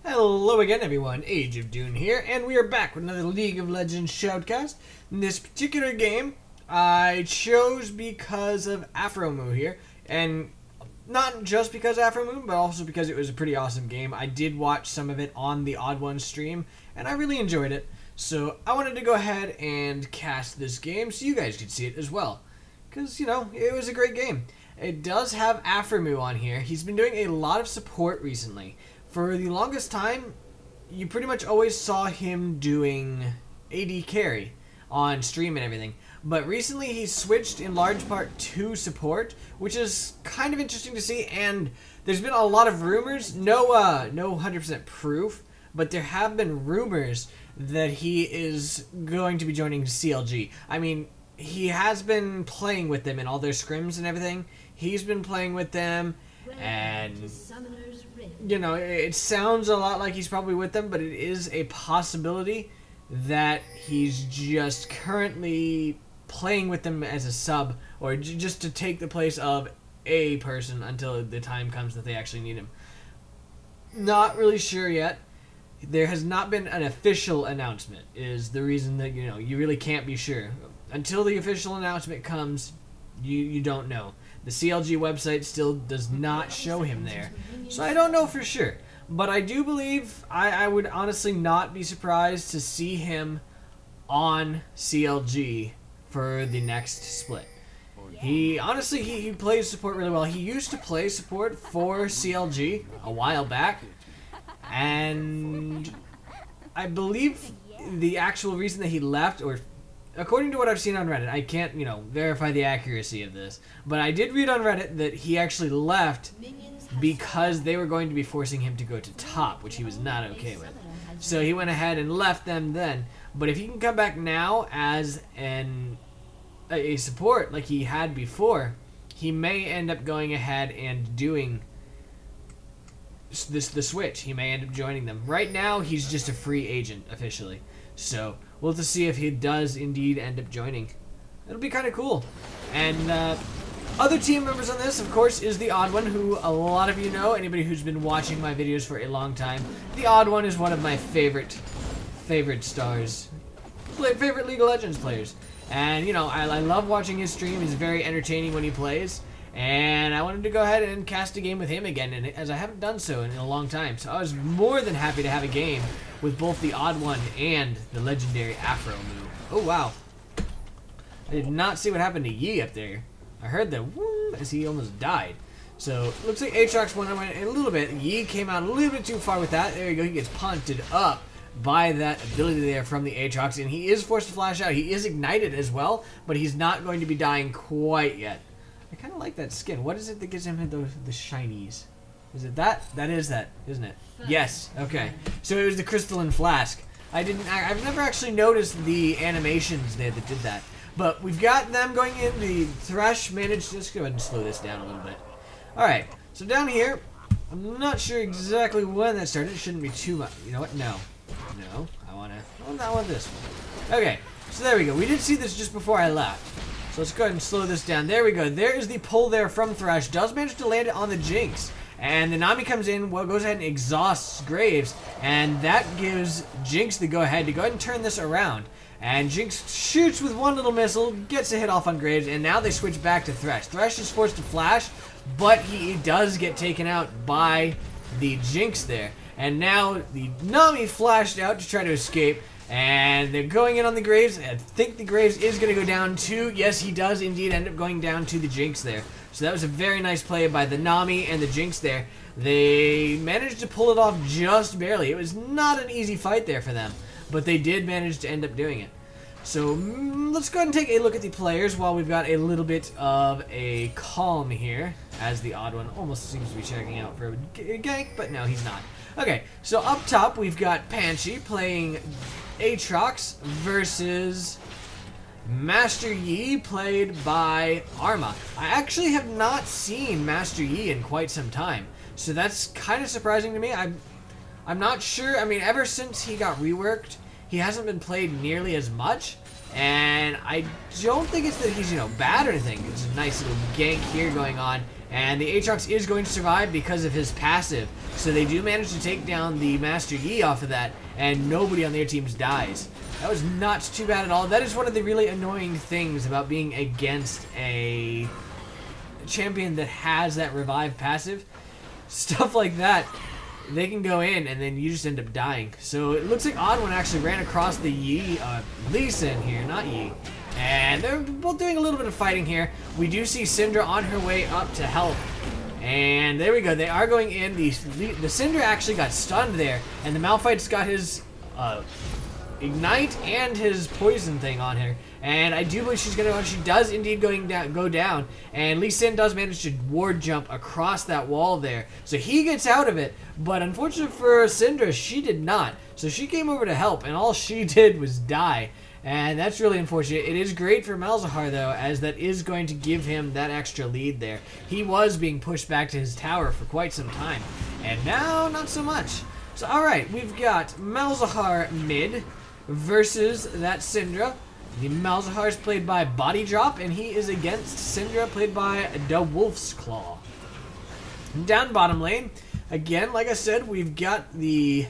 Hello again everyone, Ageofdune here, and we are back with another League of Legends Shoutcast. In this particular game, I chose because of Aphromoo here, and not just because of Aphromoo, but also because it was a pretty awesome game. I did watch some of it on TheOddOne stream, and I really enjoyed it, so I wanted to go ahead and cast this game so you guys could see it as well. Because, you know, it was a great game. It does have Aphromoo on here. He's been doing a lot of support recently. For the longest time, you pretty much always saw him doing AD carry on stream and everything. But recently he's switched in large part to support, which is kind of interesting to see. And there's been a lot of rumors, no 100% proof, but there have been rumors that he is going to be joining CLG. I mean, he has been playing with them in all their scrims and everything. He's been playing with them, and you know, it sounds a lot like he's probably with them, but it is a possibility that he's just currently playing with them as a sub, or just to take the place of a person until the time comes that they actually need him. Not really sure yet. There has not been an official announcement, is the reason that, you know, you really can't be sure. Until the official announcement comes, you don't know. The CLG website still does not show him there, so I don't know for sure. But I do believe, I would honestly not be surprised to see him on CLG for the next split. He, honestly, he plays support really well. He used to play support for CLG a while back, and I believe the actual reason that he left, or according to what I've seen on Reddit, I can't, you know, verify the accuracy of this, but I did read on Reddit that he actually left because they were going to be forcing him to go to top, which he was not okay with. So he went ahead and left them then. But if he can come back now as a support like he had before, he may end up going ahead and doing the switch. He may end up joining them. Right now, he's just a free agent officially. So we'll have to see if he does indeed end up joining. It'll be kind of cool. And other team members on this, of course, is TheOddOne, who a lot of you know, anybody who's been watching my videos for a long time. TheOddOne is one of my favorite stars, favorite League of Legends players. And, you know, I love watching his stream. He's very entertaining when he plays. And I wanted to go ahead and cast a game with him again, and as I haven't done so in a long time. So I was more than happy to have a game with both TheOddOne and the legendary Aphromoo. Oh, wow. I did not see what happened to Yi up there. I heard the whoom as he almost died. So, looks like Aatrox went away a little bit. Yi came out a little bit too far with that. There you go. He gets punted up by that ability there from the Aatrox, and he is forced to flash out. He is ignited as well, but he's not going to be dying quite yet. I kind of like that skin. What is it that gives him the shinies? Is it that? That is that, isn't it? Yes. Okay. So it was the crystalline flask. I've never actually noticed the animations there that did that. But we've got them going in. The Thresh managed. Let's go ahead and slow this down a little bit. All right. So down here, I'm not sure exactly when that started. It shouldn't be too much. You know what? No. No. I want this one. Okay. So there we go. We did see this just before I left. So let's go ahead and slow this down. There we go. There is the pull there from Thresh. Does manage to land it on the Jinx. And the Nami comes in, goes ahead and exhausts Graves. And that gives Jinx the go-ahead to go ahead and turn this around. And Jinx shoots with one little missile, gets a hit off on Graves, and now they switch back to Thresh. Thresh is forced to flash, but he does get taken out by the Jinx there. And now the Nami flashed out to try to escape. And they're going in on the Graves. I think the Graves is going to go down to... Yes, he does indeed end up going down to the Jinx there. So that was a very nice play by the Nami and the Jinx there. They managed to pull it off just barely. It was not an easy fight there for them, but they did manage to end up doing it. So let's go ahead and take a look at the players while we've got a little bit of a calm here, as TheOddOne almost seems to be checking out for a gank, but no, he's not. Okay, so up top we've got Panchie playing Aatrox versus Master Yi, played by Armah. I actually have not seen Master Yi in quite some time, so that's kind of surprising to me. I'm not sure. I mean, ever since he got reworked, he hasn't been played nearly as much, and I don't think it's that he's, you know, bad or anything. It's a nice little gank here going on, And the Aatrox is going to survive because of his passive. So they do manage to take down the Master Yi off of that, and nobody on their teams dies. That was not too bad at all. That is one of the really annoying things about being against a champion that has that revive passive. Stuff like that, they can go in and then you just end up dying. So it looks like OddOne actually ran across the Yi, Lee Sin here, not Yi. And they're both doing a little bit of fighting here. We do see Syndra on her way up to help. And there we go. They are going in. The Syndra actually got stunned there. And the Malphite's got his Ignite and his Poison thing on her. And I do believe she's going to... She does indeed go down. And Lee Sin does manage to ward jump across that wall there. So he gets out of it. But unfortunately for Syndra, she did not. So she came over to help. And all she did was die. And that's really unfortunate. It is great for Malzahar, though, as that is going to give him that extra lead there. He was being pushed back to his tower for quite some time. And now, not so much. So, alright, we've got Malzahar mid versus that Syndra. The Malzahar is played by Bodydrop, and he is against Syndra, played by dawolfsclaw. Down bottom lane, again, like I said, we've got the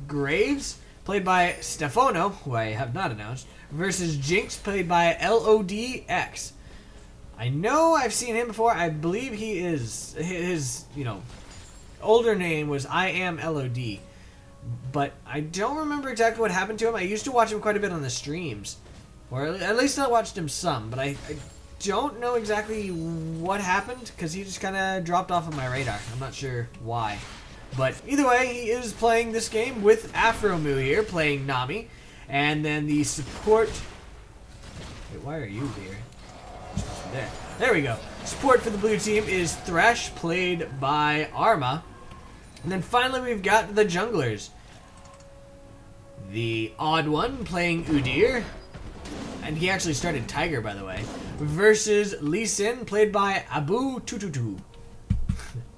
Graves, played by Stefono, who I have not announced, versus Jinx, played by LODx. I know I've seen him before. I believe he is, his, older name was I Am LOD. But I don't remember exactly what happened to him. I used to watch him quite a bit on the streams. Or at least I watched him some. But I don't know exactly what happened, because he just kind of dropped off of my radar. I'm not sure why. But either way, he is playing this game with Aphromoo here, playing Nami. And then the support... Wait, why are you here? There we go. Support for the blue team is Thresh, played by Armah. And then finally we've got the junglers. TheOddOne playing Udyr. And he actually started Tiger, by the way. Versus Lee Sin, played by Abu222.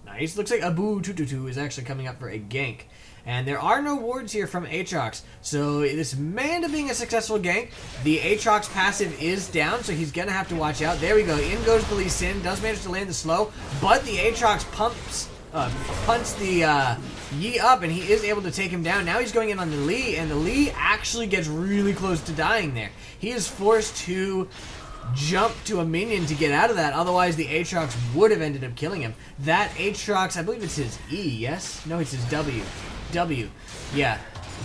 Nice. Looks like Abu222 is actually coming up for a gank. And there are no wards here from Aatrox. So this may end up being a successful gank. The Aatrox passive is down, so he's going to have to watch out. There we go. In goes the Lee Sin. Does manage to land the slow. But the Aatrox punts the Yi up, and he is able to take him down. Now he's going in on the Lee, and the Lee actually gets really close to dying there. He is forced to jump to a minion to get out of that, otherwise the Aatrox would have ended up killing him. That Aatrox, I believe it's his E, yes? No, it's his W. W. Yeah.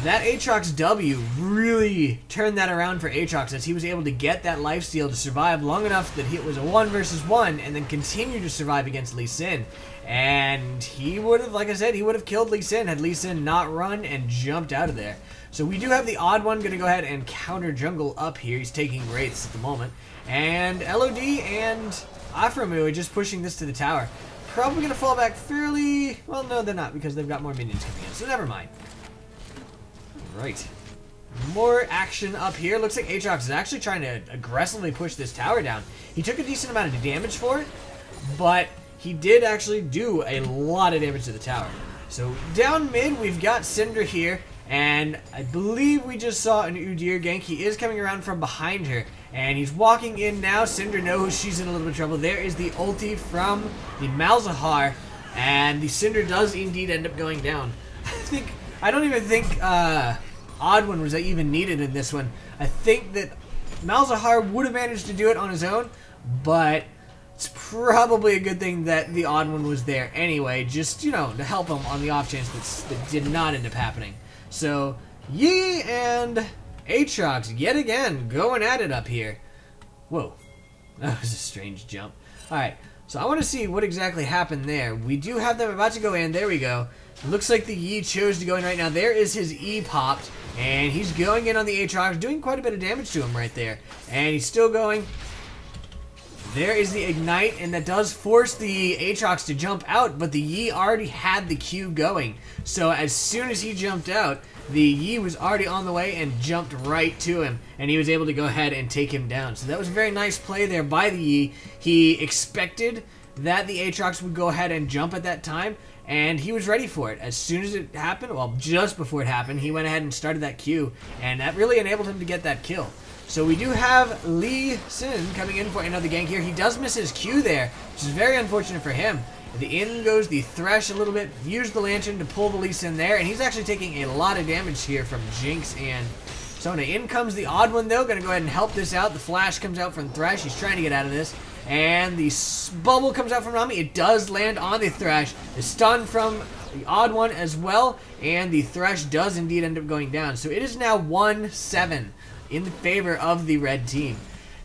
That Aatrox W really turned that around for Aatrox, as he was able to get that lifesteal to survive long enough that it was a 1 versus 1 and then continue to survive against Lee Sin. And he would have, like I said, he would have killed Lee Sin had Lee Sin not run and jumped out of there. So we do have the TheOddOne going to go ahead and counter jungle up here. He's taking wraiths at the moment. And LOD and Aphromoo are just pushing this to the tower. Probably going to fall back fairly... Well, no, they're not, because they've got more minions coming in. So never mind. Right. More action up here. Looks like Aatrox is actually trying to aggressively push this tower down. He took a decent amount of damage for it, but he did actually do a lot of damage to the tower. So down mid, we've got Syndra here, and I believe we just saw an Udyr gank. He is coming around from behind her, and he's walking in now. Syndra knows she's in a little bit of trouble. There is the ulti from the Malzahar, and the Syndra does indeed end up going down. I don't even think TheOddOne was even needed in this one. I think that Malzahar would have managed to do it on his own, but it's probably a good thing that the TheOddOne was there anyway, just, to help him on the off chance that did not end up happening. So, Yi and Aatrox, yet again, going at it up here. Whoa. That was a strange jump. Alright, so I want to see what exactly happened there. We do have them about to go in. There we go. Looks like the Yi chose to go in right now. There is his E popped, and he's going in on the Aatrox, doing quite a bit of damage to him right there. And he's still going. There is the Ignite, and that does force the Aatrox to jump out, but the Yi already had the Q going. So as soon as he jumped out, the Yi was already on the way and jumped right to him, and he was able to go ahead and take him down. So that was a very nice play there by the Yi. He expected that the Aatrox would go ahead and jump at that time, and he was ready for it. As soon as it happened, well, just before it happened, he went ahead and started that Q, and that really enabled him to get that kill. So we do have Lee Sin coming in for another gank here. He does miss his Q there, which is very unfortunate for him. In goes the Thresh a little bit. Use the Lantern to pull the Lee Sin there, and he's actually taking a lot of damage here from Jinx and Stefono. In comes the TheOddOne though, gonna go ahead and help this out. The flash comes out from Thresh. He's trying to get out of this. And the bubble comes out from Nami. It does land on the Thresh. The stun from the TheOddOne as well. And the Thresh does indeed end up going down. So it is now 1-7 in favor of the red team.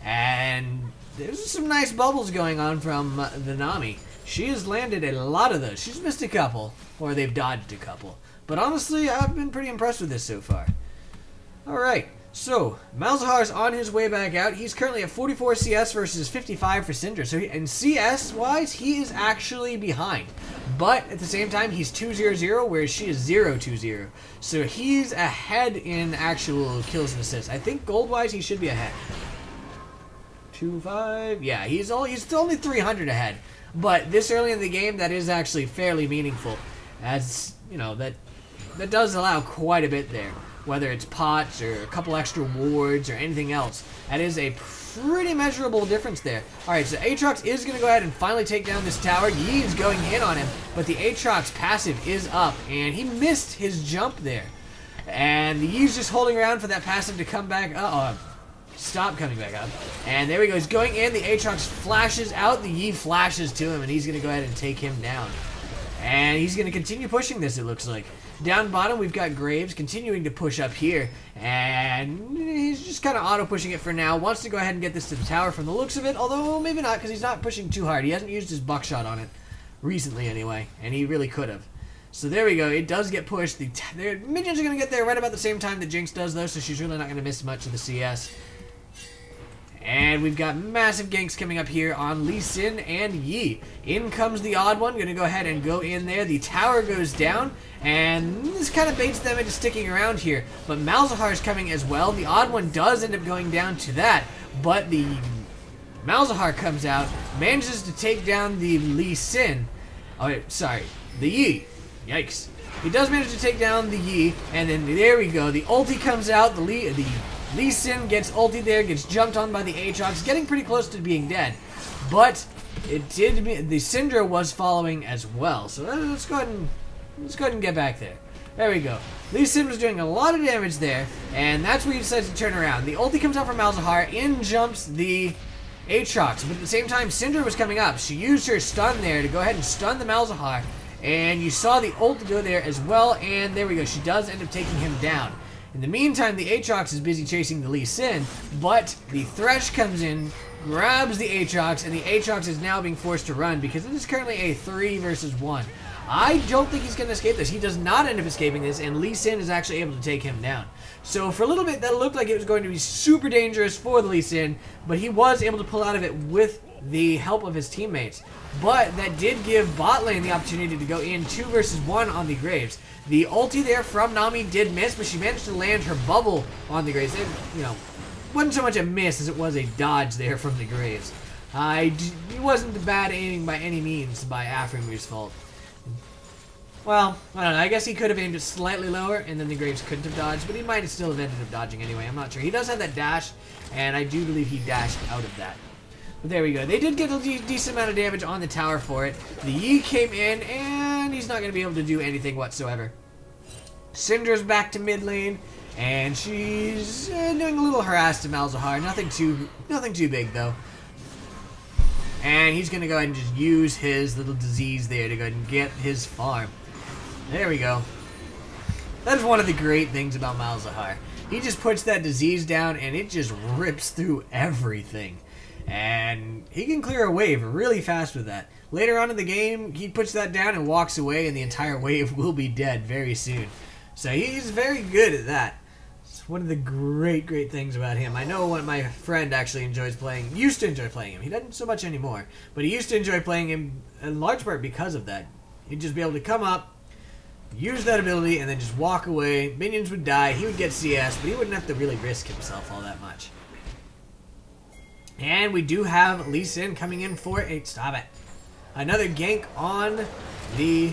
And there's some nice bubbles going on from the Nami. She has landed a lot of those. She's missed a couple, or they've dodged a couple. But honestly, I've been pretty impressed with this so far. Alright, so Malzahar's on his way back out. He's currently at 44 CS versus 55 for Syndra. So in CS-wise, he is actually behind. But at the same time, he's 2-0-0, whereas she is 0-2-0. So he's ahead in actual kills and assists. I think gold-wise, he should be ahead. 2-5. Yeah, he's still only 300 ahead. But this early in the game, that is actually fairly meaningful. As, you know, that does allow quite a bit there. Whether it's pots or a couple extra wards or anything else. That is a pretty measurable difference there. Alright, so Aatrox is going to go ahead and finally take down this tower. Yi is going in on him, but the Aatrox passive is up, and he missed his jump there. And the Yi's just holding around for that passive to come back. Stop coming back up. And there we go. He's going in. The Aatrox flashes out. The Yi flashes to him, and he's going to go ahead and take him down. And he's going to continue pushing this, it looks like. Down bottom, we've got Graves continuing to push up here. And he's just kind of auto-pushing it for now. Wants to go ahead and get this to the tower from the looks of it. Although, maybe not, because he's not pushing too hard. He hasn't used his buckshot on it. Recently, anyway. And he really could have. So there we go. It does get pushed. The minions are going to get there right about the same time that Jinx does, though. So she's really not going to miss much of the CS. And we've got massive ganks coming up here on Lee Sin and Yi. In comes the TheOddOne, gonna go ahead and go in there. The tower goes down, and this kind of baits them into sticking around here. But Malzahar is coming as well. The TheOddOne does end up going down to that, but the Malzahar comes out, manages to take down the Lee Sin. Oh, wait, sorry, the Yi. Yikes. He does manage to take down the Yi, and then there we go. The ulti comes out, the Lee Sin gets ulted there, gets jumped on by the Aatrox, getting pretty close to being dead. But it did. The Syndra was following as well. So let's go ahead and get back there. There we go. Lee Sin was doing a lot of damage there, and that's when he decides to turn around. The ulti comes out from Malzahar, in jumps the Aatrox, but at the same time, Syndra was coming up. She used her stun there to go ahead and stun the Malzahar, and you saw the ult go there as well, and there we go. She does end up taking him down. In the meantime, the Aatrox is busy chasing the Lee Sin, but the Thresh comes in, grabs the Aatrox, and the Aatrox is now being forced to run because it is currently a 3 versus 1. I don't think he's going to escape this. He does not end up escaping this, and Lee Sin is actually able to take him down. So for a little bit, that looked like it was going to be super dangerous for the Lee Sin, but he was able to pull out of it with the help of his teammates. But that did give bot lane the opportunity to go in 2 versus 1 on the Graves. The ulti there from Nami did miss, but she managed to land her bubble on the Graves. It, you know, wasn't so much a miss as it was a dodge there from the Graves. It wasn't bad aiming by any means by Aphromoo's fault. Well, I don't know. I guess he could have aimed it slightly lower, and then the Graves couldn't have dodged, but he might have still have ended up dodging anyway. I'm not sure. He does have that dash, and I do believe he dashed out of that. But there we go. They did get a decent amount of damage on the tower for it. The Yi came in, and he's not going to be able to do anything whatsoever. Syndra's back to mid lane, and she's doing a little harass to Malzahar. Nothing too big, though. And he's going to go ahead and just use his little disease there to go ahead and get his farm. There we go. That is one of the great things about Malzahar. He just puts that disease down, and it just rips through everything. And he can clear a wave really fast with that. Later on in the game, he puts that down and walks away, and the entire wave will be dead very soon. So he's very good at that. It's one of the great things about him. I know what my friend actually used to enjoy playing him. He doesn't so much anymore, but he used to enjoy playing him in large part because of that. He'd just be able to come up, use that ability, and then just walk away. Minions would die, he would get CS, but he wouldn't have to really risk himself all that much. And we do have Lee Sin coming in for a stop it. Another gank on the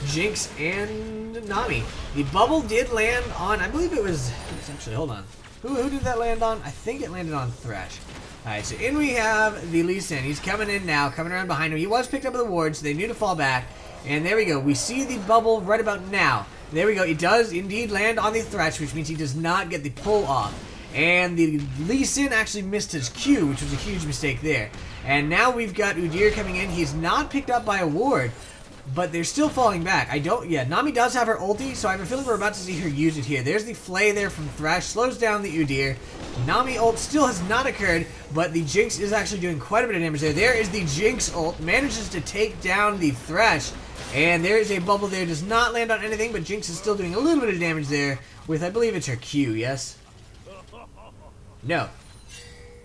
Jinx and Nami. The bubble did land on, I believe it was actually, hold on. Who did that land on? I think it landed on Thresh. Alright, so in we have the Lee Sin. He's coming in now, coming around behind him. He was picked up with the ward, so they knew to fall back. And there we go. We see the bubble right about now. There we go. It does indeed land on the Thresh, which means he does not get the pull off. And the Lee Sin actually missed his Q, which was a huge mistake there. And now we've got Udyr coming in. He's not picked up by a ward, but they're still falling back. Nami does have her ulti, so I have a feeling we're about to see her use it here. There's the Flay there from Thresh, slows down the Udyr. Nami ult still has not occurred, but the Jinx is actually doing quite a bit of damage there. There is the Jinx ult, manages to take down the Thresh, and there is a bubble there. Does not land on anything, but Jinx is still doing a little bit of damage there with, I believe it's her Q, yes? No.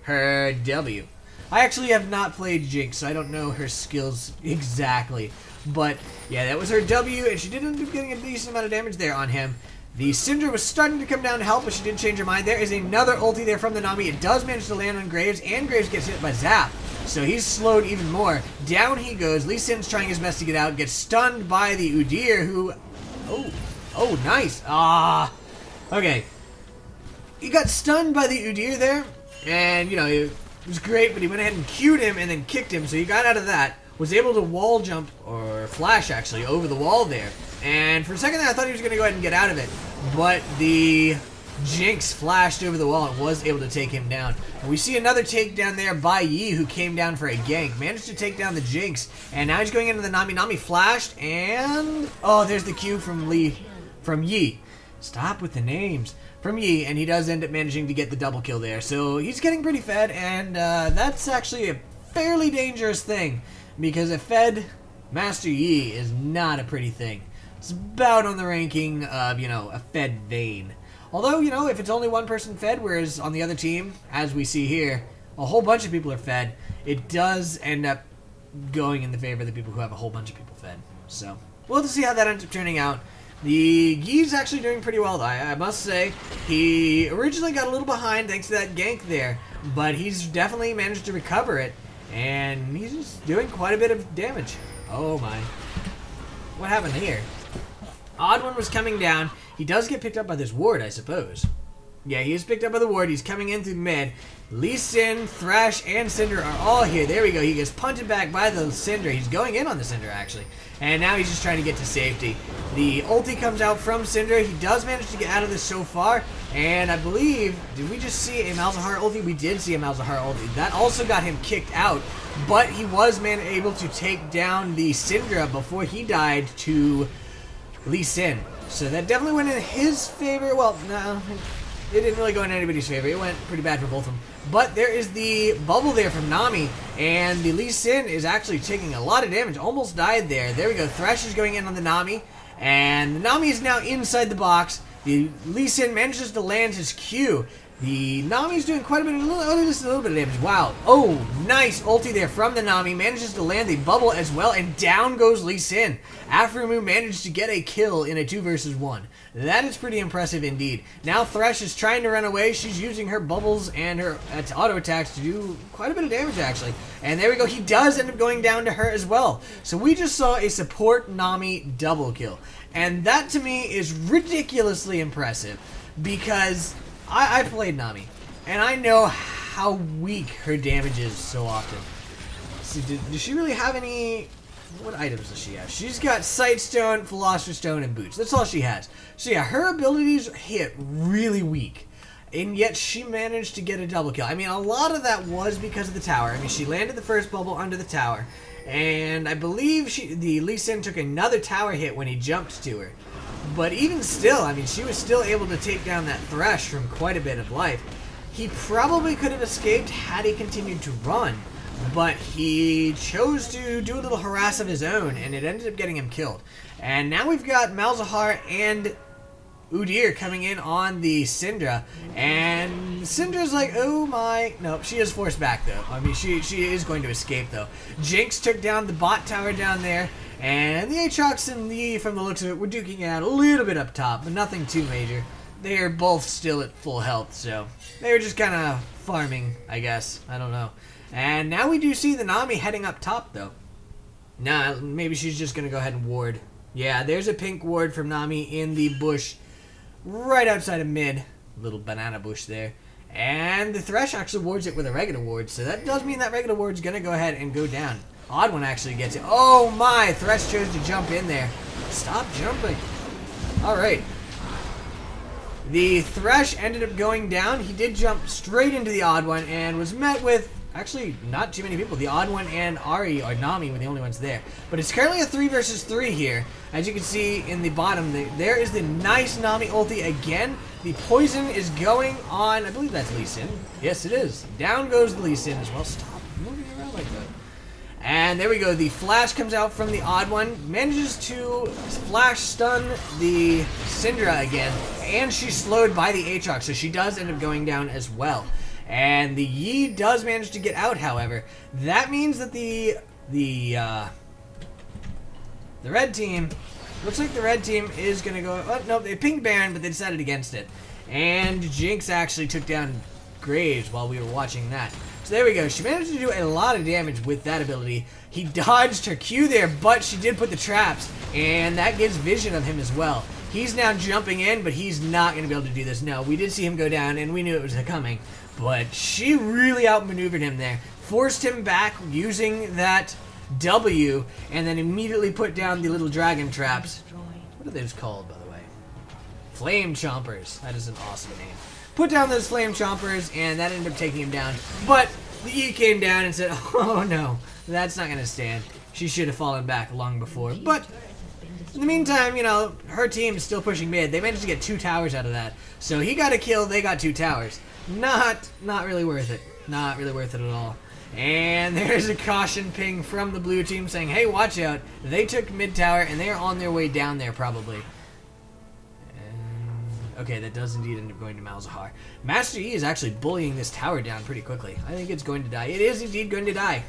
Her W. I actually have not played Jinx, so I don't know her skills exactly. But, yeah, that was her W, and she did end up getting a decent amount of damage there on him. The Syndra was starting to come down to help, but she did change her mind. There is another ulti there from the Nami. It does manage to land on Graves, and Graves gets hit by Zap. So he's slowed even more. Down he goes. Lee Sin's trying his best to get out. Gets stunned by the Udyr, who... Oh, nice. Okay. He got stunned by the Udyr there, and, you know, it was great, but he went ahead and Q'd him and then kicked him, so he got out of that. Was able to wall jump, or flash actually, over the wall there. And for a second there I thought he was going to go ahead and get out of it. But the Jinx flashed over the wall and was able to take him down. And we see another takedown there by Yi, who came down for a gank. Managed to take down the Jinx. And now he's going into the Nami. Nami flashed and... oh, there's the Q from Yi. Stop with the names. From Yi, and he does end up managing to get the double kill there. So he's getting pretty fed, and that's actually a fairly dangerous thing. Because a fed Master Yi is not a pretty thing. It's about on the ranking of, you know, a fed Vayne. Although, you know, if it's only one person fed, whereas on the other team, as we see here, a whole bunch of people are fed, it does end up going in the favor of the people who have a whole bunch of people fed. So, we'll have to see how that ends up turning out. The Yi's actually doing pretty well, though. I must say, he originally got a little behind thanks to that gank there, but he's definitely managed to recover it. And he's just doing quite a bit of damage. Oh my. What happened here? TheOddOne was coming down. He does get picked up by this ward, I suppose. Yeah, he is picked up by the ward. He's coming in through mid. Lee Sin, Thresh, and Syndra are all here. There we go. He gets punted back by the Syndra. He's going in on the Syndra, actually. And now he's just trying to get to safety. The ulti comes out from Syndra. He does manage to get out of this so far. And I believe, did we just see a Malzahar ulti? We did see a Malzahar ulti. That also got him kicked out. But he was able to take down the Syndra before he died to Lee Sin. So that definitely went in his favor. Well, no, it didn't really go in anybody's favor. It went pretty bad for both of them. But there is the bubble there from Nami, and the Lee Sin is actually taking a lot of damage. Almost died there. There we go. Thresh is going in on the Nami, and the Nami is now inside the box. The Lee Sin manages to land his Q. The Nami's doing quite a bit of, just a little bit of damage. Wow. Oh, nice ulti there from the Nami. Manages to land the bubble as well, and down goes Lee Sin. Aphromoo managed to get a kill in a 2 versus 1. That is pretty impressive indeed. Now Thresh is trying to run away. She's using her bubbles and her auto attacks to do quite a bit of damage, actually. And there we go. He does end up going down to her as well. So we just saw a support Nami double kill. And that to me is ridiculously impressive because I played Nami, and I know how weak her damage is so often. So does she really have any... what items does she have? She's got Sightstone, Philosopher's Stone, and Boots. That's all she has. So yeah, her abilities hit really weak, and yet she managed to get a double kill. I mean, a lot of that was because of the tower. I mean, she landed the first bubble under the tower, and I believe the Lee Sin took another tower hit when he jumped to her. But even still, I mean, she was still able to take down that Thresh from quite a bit of life. He probably could have escaped had he continued to run, but he chose to do a little harass of his own, and it ended up getting him killed. And now we've got Malzahar and Udyr coming in on the Syndra, and Syndra's like, oh my... nope, she is forced back, though. I mean, she is going to escape, though. Jinx took down the bot tower down there, and the Aatrox and Yi, from the looks of it, were duking it out a little bit up top, but nothing too major. They are both still at full health, so they were just kind of farming, I guess. I don't know. And now we do see the Nami heading up top, though. Nah, maybe she's just going to go ahead and ward. Yeah, there's a pink ward from Nami in the bush right outside of mid. little banana bush there. And the Thresh actually wards it with a regular ward, so that does mean that regular ward's gonna go ahead and go down. OddOne actually gets it. Oh my! Thresh chose to jump in there. Stop jumping. Alright. The Thresh ended up going down. He did jump straight into the OddOne and was met with, actually, not too many people. The OddOne and Ari, or Nami, were the only ones there. But it's currently a 3 versus 3 here. As you can see in the bottom, there is the nice Nami ulti again. The poison is going on, I believe that's Lee Sin. Yes, it is. Down goes the Lee Sin as well. Stop moving around like that. And there we go. The flash comes out from the OddOne. Manages to flash stun the Syndra again. And she's slowed by the Aatrox, so she does end up going down as well. And the Yi does manage to get out, however. That means that the red team, looks like the red team is going to go, oh, no, they pinged Baron, but they decided against it. And Jinx actually took down Graves while we were watching that. So there we go. She managed to do a lot of damage with that ability. He dodged her Q there, but she did put the traps, and that gives vision of him as well. He's now jumping in, but he's not going to be able to do this. No, we did see him go down, and we knew it was coming. But she really outmaneuvered him there. Forced him back using that W, and then immediately put down the little dragon traps. What are those called, by the way? Flame Chompers. That is an awesome name. Put down those Flame Chompers, and that ended up taking him down. But the E came down and said, oh no, that's not going to stand. She should have fallen back long before. But in the meantime, you know, her team is still pushing mid. They managed to get 2 towers out of that. So he got a kill, they got 2 towers. Not really worth it. Not really worth it at all. And there's a caution ping from the blue team saying, hey, watch out. They took mid tower, and they are on their way down there, probably. And, okay, that does indeed end up going to Malzahar. Master Yi is actually bullying this tower down pretty quickly. I think it's going to die. It is indeed going to die.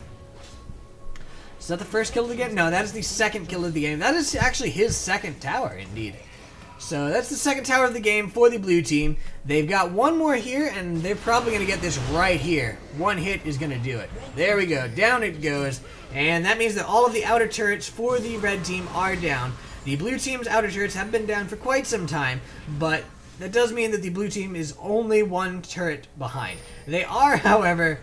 Is that the first kill of the game? No, that is the second kill of the game. That is actually his second tower, indeed. So that's the second tower of the game for the blue team. They've got one more here, and they're probably going to get this right here. One hit is going to do it. There we go. Down it goes. And that means that all of the outer turrets for the red team are down. The blue team's outer turrets have been down for quite some time, but that does mean that the blue team is only 1 turret behind. They are, however,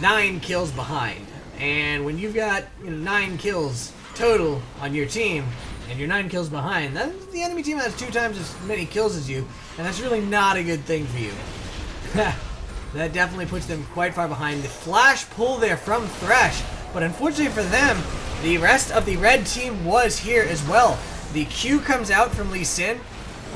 9 kills behind. And when you've got 9 kills total on your team, and you're 9 kills behind, then the enemy team has 2 times as many kills as you, and that's really not a good thing for you. That definitely puts them quite far behind. The flash pull there from Thresh, but unfortunately for them, the rest of the red team was here as well. The Q comes out from Lee Sin.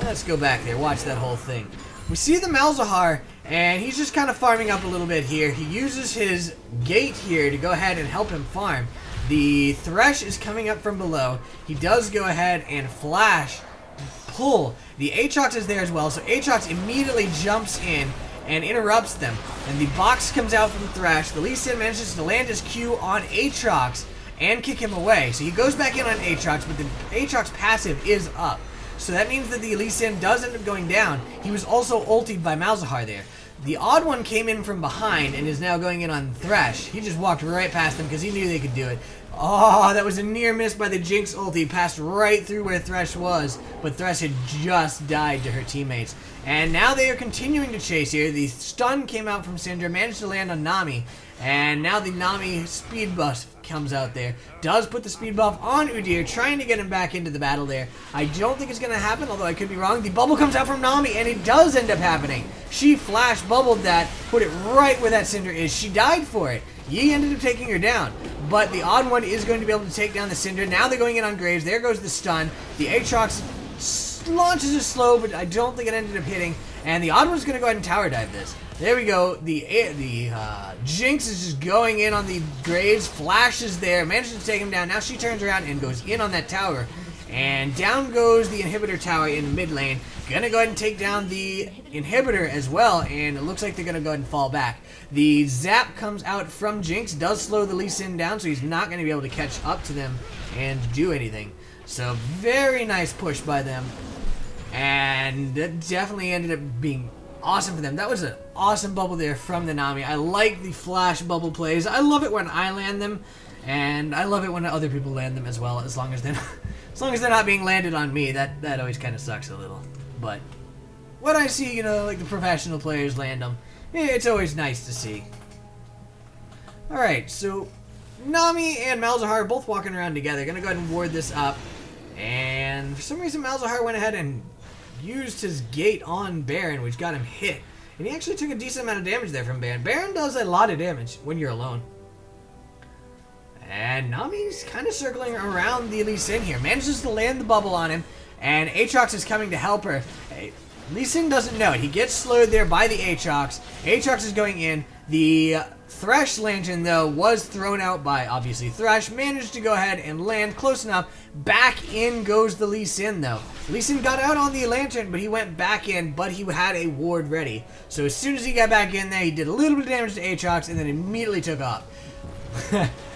Let's go back there, watch that whole thing. We see the Malzahar, and he's just kind of farming up a little bit here. He uses his gate here to go ahead and help him farm. The Thresh is coming up from below. He does go ahead and flash, pull. The Aatrox is there as well, so Aatrox immediately jumps in and interrupts them. And the box comes out from Thresh. The Lee Sin manages to land his Q on Aatrox and kick him away. So he goes back in on Aatrox, but the Aatrox passive is up. So that means that the Lee Sin does end up going down. He was also ultied by Malzahar there. The OddOne came in from behind and is now going in on Thresh. He just walked right past them because he knew they could do it. Oh, that was a near miss by the Jinx ulti. Passed right through where Thresh was, but Thresh had just died to her teammates. And now they are continuing to chase here. The stun came out from Syndra, managed to land on Nami, and now the Nami speed buff comes out there. Does put the speed buff on Udyr, trying to get him back into the battle there. I don't think it's going to happen, although I could be wrong. The bubble comes out from Nami, and it does end up happening. She flash bubbled that, put it right where that Syndra is. She died for it. Yi ended up taking her down, but the OddOne is going to be able to take down the Syndra. Now they're going in on Graves. There goes the stun. The Aatrox launches it slow, but I don't think it ended up hitting. And the OddOne's going to go ahead and tower dive this. There we go. The Jinx is just going in on the Graves. Flashes there. Manages to take him down. Now she turns around and goes in on that tower. And down goes the inhibitor tower in the mid lane. Gonna go ahead and take down the inhibitor as well, and it looks like they're gonna go ahead and fall back. The zap comes out from Jinx, does slow the Lee Sin down, so he's not gonna be able to catch up to them and do anything. So very nice push by them, and that definitely ended up being awesome for them. That was an awesome bubble there from the Nami. I like the flash bubble plays. I love it when I land them, and I love it when other people land them as well, as long as they're not being landed on me. That always kind of sucks a little. But when I see, you know, like the professional players land them, it's always nice to see. Alright, so Nami and Malzahar are both walking around together. Gonna go ahead and ward this up. And for some reason Malzahar went ahead and used his gate on Baron, which got him hit. And he actually took a decent amount of damage there from Baron. Baron does a lot of damage when you're alone. And Nami's kind of circling around the Lee Sin here. Manages to land the bubble on him. And Aatrox is coming to help her. Lee Sin doesn't know it. He gets slowed there by the Aatrox. Aatrox is going in. The Thresh lantern, though, was thrown out by, obviously, Thresh. Managed to go ahead and land close enough. Back in goes the Lee Sin, though. Lee Sin got out on the lantern, but he went back in, but he had a ward ready. So as soon as he got back in there, he did a little bit of damage to Aatrox and then immediately took off.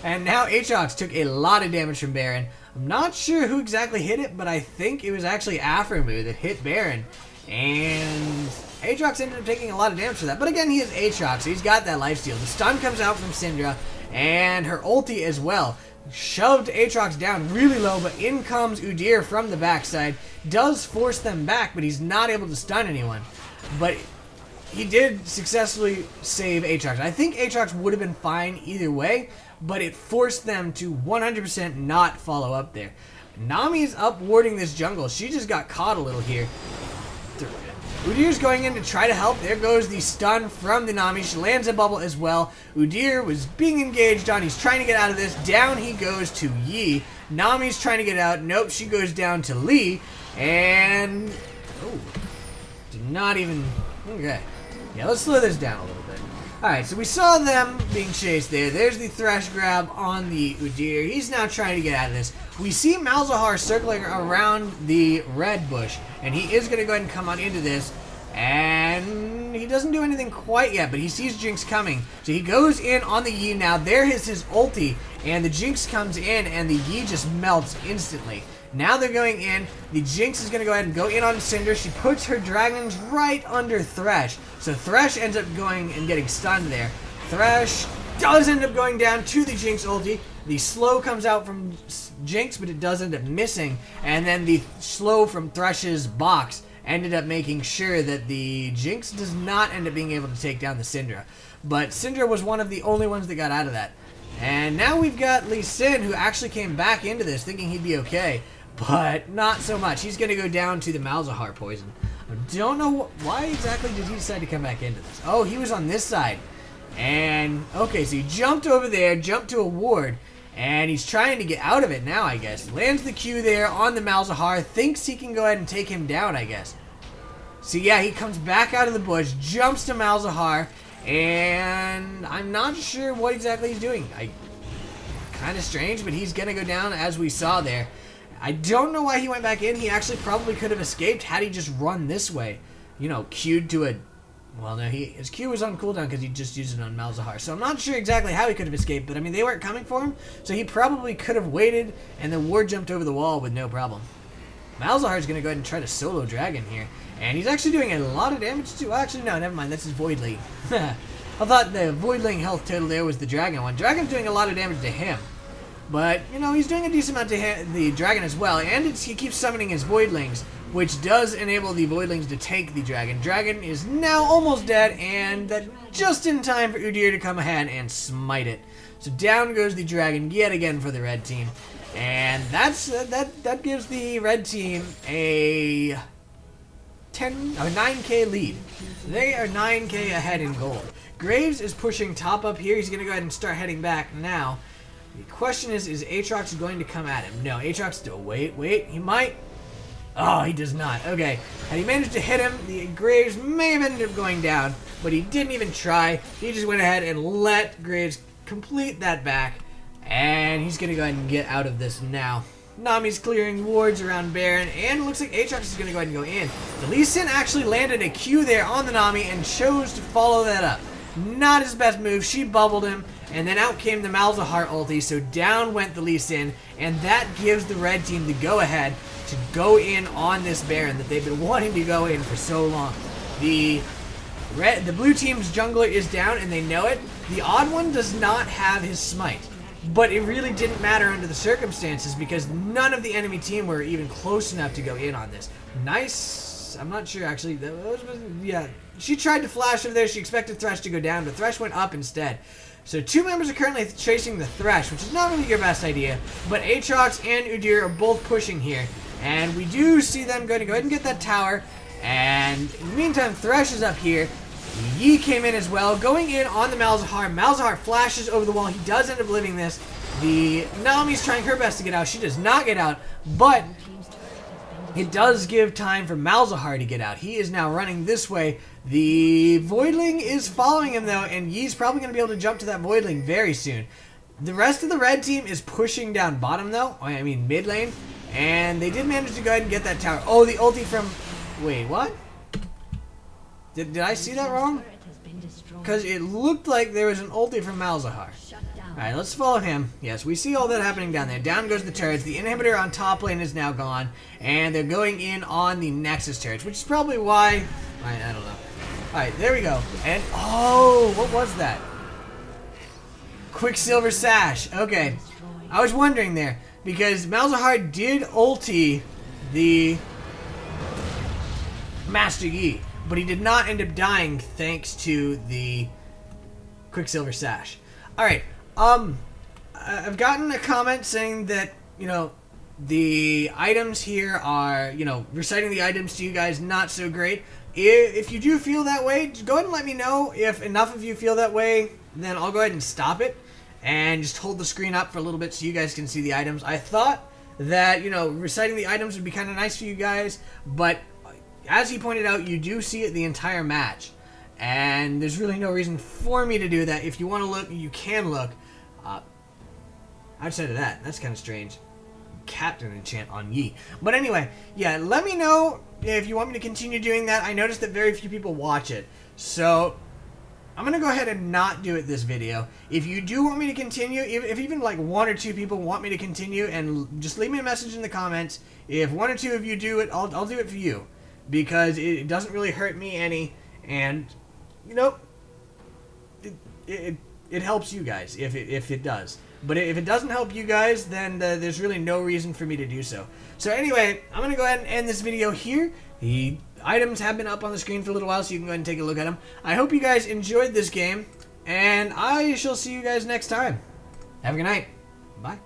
And now Aatrox took a lot of damage from Baron. I'm not sure who exactly hit it, but I think it was actually Aphromoo that hit Baron. And Aatrox ended up taking a lot of damage for that. But again, he is Aatrox, so he's got that lifesteal. The stun comes out from Syndra, and her ulti as well. Shoved Aatrox down really low, but in comes Udyr from the backside. Does force them back, but he's not able to stun anyone. But he did successfully save Aatrox. I think Aatrox would have been fine either way, but it forced them to 100% not follow up there. Nami's up warding this jungle. She just got caught a little here. Udyr's going in to try to help. There goes the stun from the Nami. She lands a bubble as well. Udyr was being engaged on. He's trying to get out of this. Down he goes to Yi. Nami's trying to get out. Nope, she goes down to Lee. And... oh, did not even... okay. Yeah, let's slow this down a little bit. Alright, so we saw them being chased there. There's the Thresh grab on the Udyr. He's now trying to get out of this. We see Malzahar circling around the red bush, and he is going to go ahead and come on into this. And he doesn't do anything quite yet, but he sees Jinx coming. So he goes in on the Yi now. There is his ulti, and the Jinx comes in, and the Yi just melts instantly. Now they're going in. The Jinx is going to go ahead and go in on Syndra. She puts her dragons right under Thresh. So Thresh ends up going and getting stunned there. Thresh does end up going down to the Jinx ulti. The slow comes out from Jinx, but it does end up missing. And then the slow from Thresh's box ended up making sure that the Jinx does not end up being able to take down the Syndra. But Syndra was one of the only ones that got out of that. And now we've got Lee Sin, who actually came back into this thinking he'd be okay. But not so much. He's going to go down to the Malzahar poison. I don't know why exactly did he decide to come back into this. Oh, he was on this side. And, okay, so he jumped over there, jumped to a ward, and he's trying to get out of it now, I guess. Lands the Q there on the Malzahar, thinks he can go ahead and take him down, I guess. So yeah, he comes back out of the bush, jumps to Malzahar, and I'm not sure what exactly he's doing. Kind of strange, but he's going to go down as we saw there. I don't know why he went back in. He actually probably could have escaped had he just run this way. You know, Q'd to a... well, no, his Q was on cooldown because he just used it on Malzahar. So I'm not sure exactly how he could have escaped, but I mean, they weren't coming for him, so he probably could have waited and then ward jumped over the wall with no problem. Malzahar's going to go ahead and try to solo Dragon here, and he's actually doing a lot of damage too. Well, actually, no, never mind, that's his Voidling. I thought the Voidling health total there was the Dragon one. Dragon's doing a lot of damage to him. But, you know, he's doing a decent amount to the Dragon as well, and he keeps summoning his Voidlings, which does enable the Voidlings to take the Dragon. Dragon is now almost dead, and that just in time for Udyr to come ahead and smite it. So down goes the Dragon yet again for the red team, and that gives the red team a 9k lead. They are 9k ahead in gold. Graves is pushing top up here. He's going to go ahead and start heading back now. The question is Aatrox going to come at him? No, Aatrox still... wait, he might... oh, he does not. Okay, had he managed to hit him, the Graves may have ended up going down, but he didn't even try. He just went ahead and let Graves complete that back, and he's going to go ahead and get out of this now. Nami's clearing wards around Baron, and it looks like Aatrox is going to go ahead and go in. The Lee Sin actually landed a Q there on the Nami and chose to follow that up. Not his best move. She bubbled him, and then out came the Malzahar ulti, so down went the Lee Sin, and that gives the red team the go-ahead to go in on this Baron that they've been wanting to go in for so long. The blue team's jungler is down, and they know it. TheOddOne does not have his smite, but it really didn't matter under the circumstances because none of the enemy team were even close enough to go in on this. Nice guess. I'm not sure, actually. Yeah, she tried to flash over there. She expected Thresh to go down, but Thresh went up instead. So 2 members are currently chasing the Thresh, which is not really your best idea. But Aatrox and Udyr are both pushing here. And we do see them going to go ahead and get that tower. And in the meantime, Thresh is up here. Yi came in as well, going in on the Malzahar. Malzahar flashes over the wall. He does end up living this. The Nami's trying her best to get out. She does not get out, but it does give time for Malzahar to get out. He is now running this way. The Voidling is following him, though, and Yi's probably going to be able to jump to that Voidling very soon. The rest of the red team is pushing down bottom, though. I mean, mid lane. And they did manage to go ahead and get that tower. Oh, the ulti from... Wait, what? Did I see that wrong? Because it looked like there was an ulti from Malzahar. Alright, let's follow him. Yes, we see all that happening down there. Down goes the turrets. The inhibitor on top lane is now gone. And they're going in on the Nexus turrets, which is probably why... I don't know. Alright, there we go. And, oh, what was that? Quicksilver Sash. Okay. I was wondering there. Because Malzahar did ulti the Master Yi. But he did not end up dying thanks to the Quicksilver Sash. Alright. I've gotten a comment saying that, you know, the items here are, you know, reciting the items to you guys not so great. If you do feel that way, just go ahead and let me know. If enough of you feel that way, then I'll go ahead and stop it and just hold the screen up for a little bit so you guys can see the items. I thought that, you know, reciting the items would be kind of nice for you guys, but as he pointed out, you do see it the entire match. And there's really no reason for me to do that. If you want to look, you can look. Outside of that, that's kind of strange. Captain enchant on Yi. But anyway, yeah, let me know if you want me to continue doing that. I noticed that very few people watch it. So, I'm going to go ahead and not do it this video. If you do want me to continue, if even like 1 or 2 people want me to continue, and just leave me a message in the comments. If 1 or 2 of you do it, I'll do it for you. Because it doesn't really hurt me any. And, you know, it helps you guys if it does. But if it doesn't help you guys, then there's really no reason for me to do so. So anyway, I'm going to go ahead and end this video here. The items have been up on the screen for a little while, so you can go ahead and take a look at them. I hope you guys enjoyed this game, and I shall see you guys next time. Have a good night. Bye.